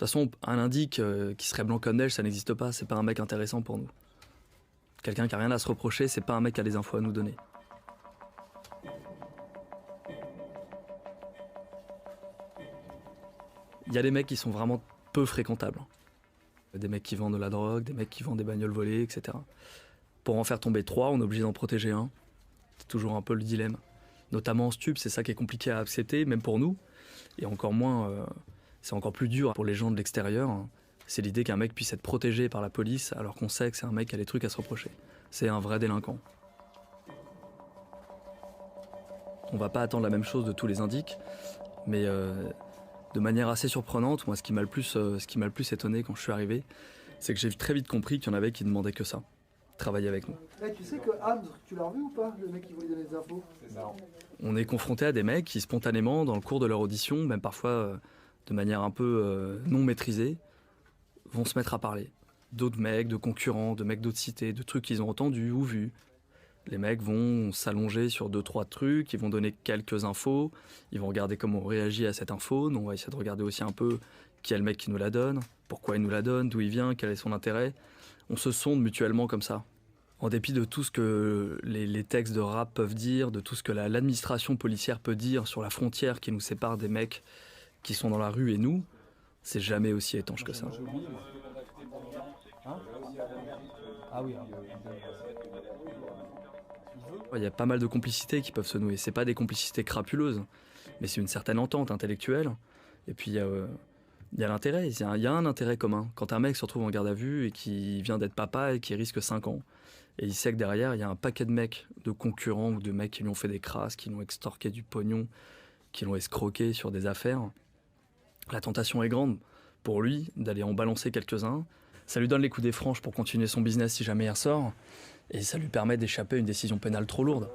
toute façon, un indique qui serait blanc comme neige, ça n'existe pas. C'est pas un mec intéressant pour nous. Quelqu'un qui a rien à se reprocher, c'est pas un mec qui a des infos à nous donner. Il y a des mecs qui sont vraiment peu fréquentables. Des mecs qui vendent de la drogue, des mecs qui vendent des bagnoles volées, etc. Pour en faire tomber 3, on est obligé d'en protéger un. C'est toujours un peu le dilemme. Notamment en stup, c'est ça qui est compliqué à accepter, même pour nous. Et encore moins, c'est encore plus dur pour les gens de l'extérieur. C'est l'idée qu'un mec puisse être protégé par la police alors qu'on sait que c'est un mec qui a des trucs à se reprocher. C'est un vrai délinquant. On va pas attendre la même chose de tous les indiques, mais de manière assez surprenante, moi ce qui m'a le plus étonné quand je suis arrivé, c'est que j'ai très vite compris qu'il y en avait qui demandaient que ça, travailler avec nous. Hey, tu sais que Hamz, tu l'as revu ou pas, le mec qui voulait donner des infos? Non. On est confronté à des mecs qui spontanément, dans le cours de leur audition, même parfois de manière un peu non maîtrisée, vont se mettre à parler. D'autres mecs, de concurrents, de mecs d'autres cités, de trucs qu'ils ont entendus ou vus. Les mecs vont s'allonger sur 2-3 trucs, ils vont donner quelques infos, ils vont regarder comment on réagit à cette info. Nous, on va essayer de regarder aussi un peu qui est le mec qui nous la donne, pourquoi il nous la donne, d'où il vient, quel est son intérêt. On se sonde mutuellement comme ça. En dépit de tout ce que les textes de rap peuvent dire, de tout ce que l'administration policière peut dire sur la frontière qui nous sépare des mecs qui sont dans la rue et nous, c'est jamais aussi étanche que ça. Hein? Ah oui. Il y a pas mal de complicités qui peuvent se nouer. C'est pas des complicités crapuleuses, mais c'est une certaine entente intellectuelle. Et puis il y a l'intérêt, il y a un intérêt commun. Quand un mec se retrouve en garde à vue et qui vient d'être papa et qui risque 5 ans, et il sait que derrière, il y a un paquet de mecs, de concurrents ou de mecs qui lui ont fait des crasses, qui l'ont extorqué du pognon, qui l'ont escroqué sur des affaires, la tentation est grande pour lui d'aller en balancer quelques-uns. Ça lui donne les coups des franches pour continuer son business si jamais il ressort. Et ça lui permet d'échapper à une décision pénale trop lourde.